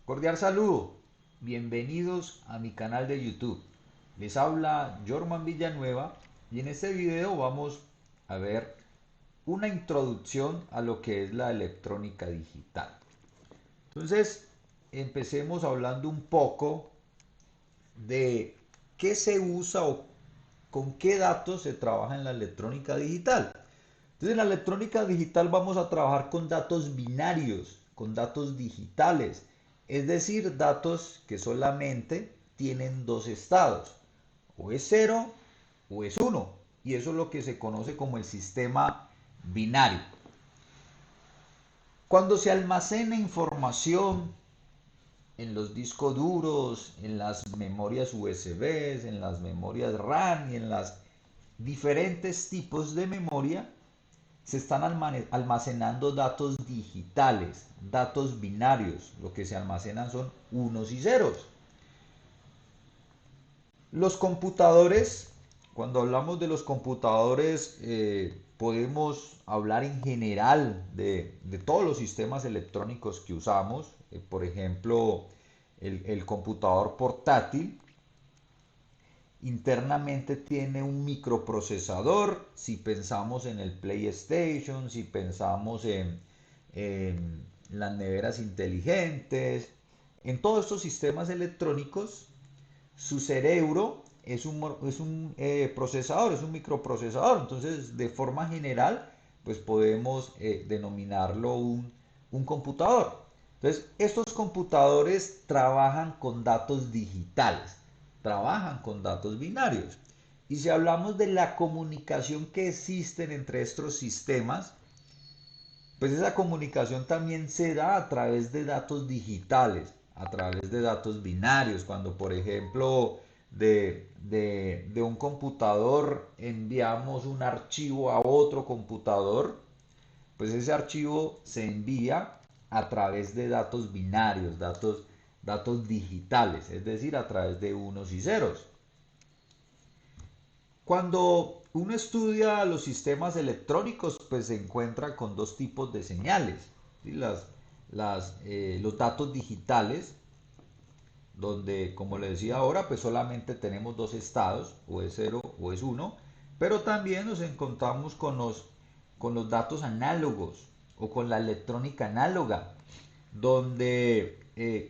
Cordial saludo, bienvenidos a mi canal de YouTube. Les habla Jorman Villanueva y en este video vamos a ver una introducción a lo que es la electrónica digital. Entonces, empecemos hablando un poco de qué se usa o con qué datos se trabaja en la electrónica digital. Entonces, en la electrónica digital vamos a trabajar con datos binarios, con datos digitales, es decir, datos que solamente tienen dos estados, o es cero o es uno, y eso es lo que se conoce como el sistema binario. Cuando se almacena información en los discos duros, en las memorias USB, en las memorias RAM y en las diferentes tipos de memoria, se están almacenando datos digitales, datos binarios. Lo que se almacenan son unos y ceros. Los computadores, cuando hablamos de los computadores, podemos hablar en general de todos los sistemas electrónicos que usamos. Por ejemplo, el computador portátil internamente tiene un microprocesador. Si pensamos en el PlayStation, si pensamos en las neveras inteligentes, en todos estos sistemas electrónicos, su cerebro es un procesador, es un microprocesador. Entonces, de forma general, pues podemos denominarlo un computador. Entonces, estos computadores trabajan con datos digitales, trabajan con datos binarios. Y si hablamos de la comunicación que existen entre estos sistemas, pues esa comunicación también se da a través de datos digitales, a través de datos binarios. Cuando, por ejemplo, de un computador enviamos un archivo a otro computador, pues ese archivo se envía a través de datos binarios, datos digitales, es decir, a través de unos y ceros. Cuando uno estudia los sistemas electrónicos, pues se encuentra con dos tipos de señales. ¿Sí? Los datos digitales, donde, como le decía ahora, pues solamente tenemos dos estados, o es cero o es uno, pero también nos encontramos con los datos análogos o con la electrónica análoga, donde,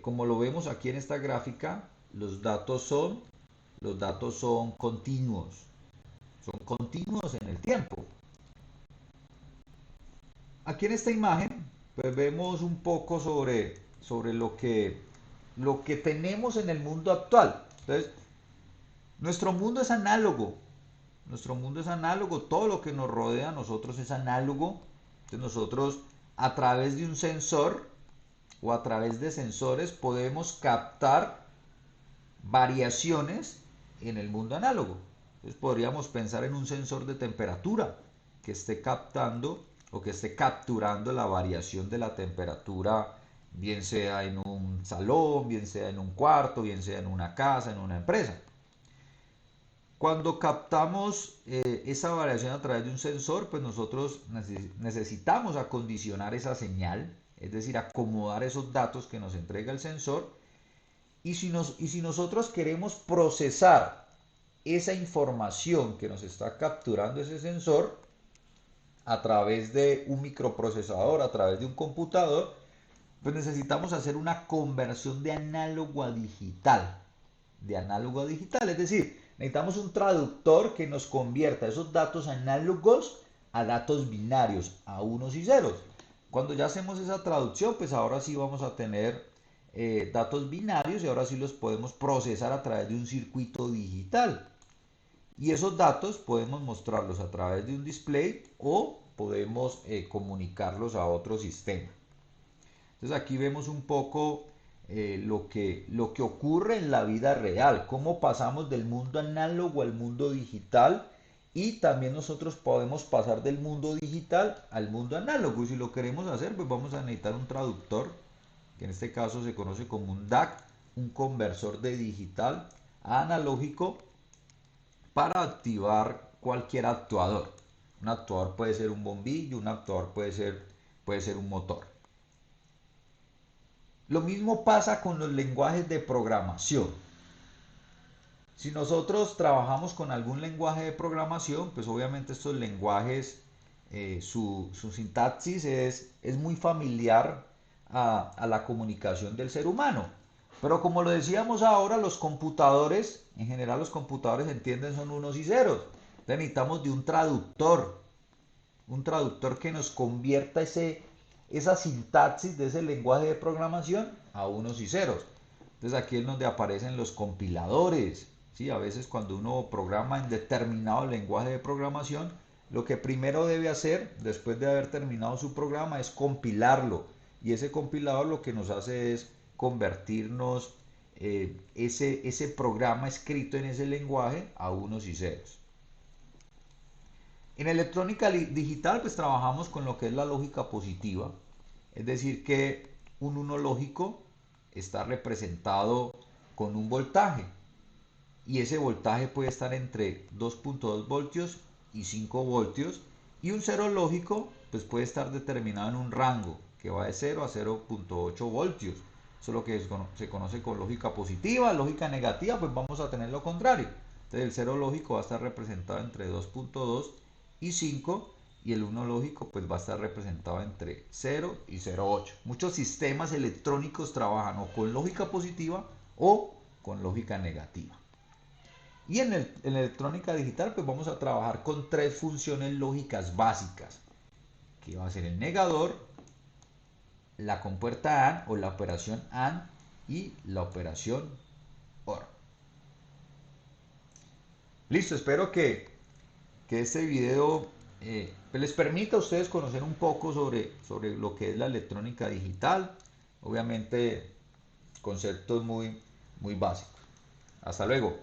como lo vemos aquí en esta gráfica, los datos son continuos, son continuos en el tiempo. Aquí en esta imagen pues vemos un poco sobre lo que tenemos en el mundo actual. Entonces, nuestro mundo es análogo, todo lo que nos rodea a nosotros es análogo. Entonces nosotros a través de un sensor o a través de sensores podemos captar variaciones en el mundo análogo. Entonces podríamos pensar en un sensor de temperatura que esté captando o que esté capturando la variación de la temperatura, bien sea en un salón, bien sea en un cuarto, bien sea en una casa, en una empresa. Cuando captamos esa variación a través de un sensor, pues nosotros necesitamos acondicionar esa señal, es decir, acomodar esos datos que nos entrega el sensor. Y si nosotros queremos procesar esa información que nos está capturando ese sensor a través de un microprocesador, a través de un computador, pues necesitamos hacer una conversión de análogo a digital. De análogo a digital, es decir, necesitamos un traductor que nos convierta esos datos análogos a datos binarios, a unos y ceros. Cuando ya hacemos esa traducción, pues ahora sí vamos a tener datos binarios y ahora sí los podemos procesar a través de un circuito digital. Y esos datos podemos mostrarlos a través de un display o podemos comunicarlos a otro sistema. Entonces aquí vemos un poco lo que ocurre en la vida real, cómo pasamos del mundo análogo al mundo digital, y también nosotros podemos pasar del mundo digital al mundo análogo. Y si lo queremos hacer, pues vamos a necesitar un traductor, que en este caso se conoce como un DAC, un conversor de digital a analógico, para activar cualquier actuador. Un actuador puede ser un bombillo, un actuador puede ser un motor. Lo mismo pasa con los lenguajes de programación. Si nosotros trabajamos con algún lenguaje de programación, pues obviamente estos lenguajes, su sintaxis es muy familiar a la comunicación del ser humano. Pero como lo decíamos ahora, los computadores, en general los computadores entienden son unos y ceros. Entonces necesitamos de un traductor que nos convierta esa sintaxis de ese lenguaje de programación a unos y ceros. Entonces aquí es donde aparecen los compiladores. ¿Sí? A veces cuando uno programa en determinado lenguaje de programación, lo que primero debe hacer después de haber terminado su programa es compilarlo. Y ese compilador lo que nos hace es convertirnos ese programa escrito en ese lenguaje a unos y ceros. En electrónica digital pues trabajamos con lo que es la lógica positiva, es decir que un uno lógico está representado con un voltaje y ese voltaje puede estar entre 2.2 voltios y 5 voltios y un cero lógico pues puede estar determinado en un rango que va de 0 a 0.8 voltios. Eso es lo que se conoce con lógica positiva. Lógica negativa pues vamos a tener lo contrario. Entonces el cero lógico va a estar representado entre 2.2 y 5 y el 1 lógico pues va a estar representado entre 0 y 0.8. Muchos sistemas electrónicos trabajan o con lógica positiva o con lógica negativa. Y en electrónica digital pues vamos a trabajar con tres funciones lógicas básicas, que va a ser el negador, la compuerta AND o la operación AND y la operación OR. Listo, espero que este video pues les permita a ustedes conocer un poco sobre lo que es la electrónica digital. Obviamente conceptos muy básicos. Hasta luego.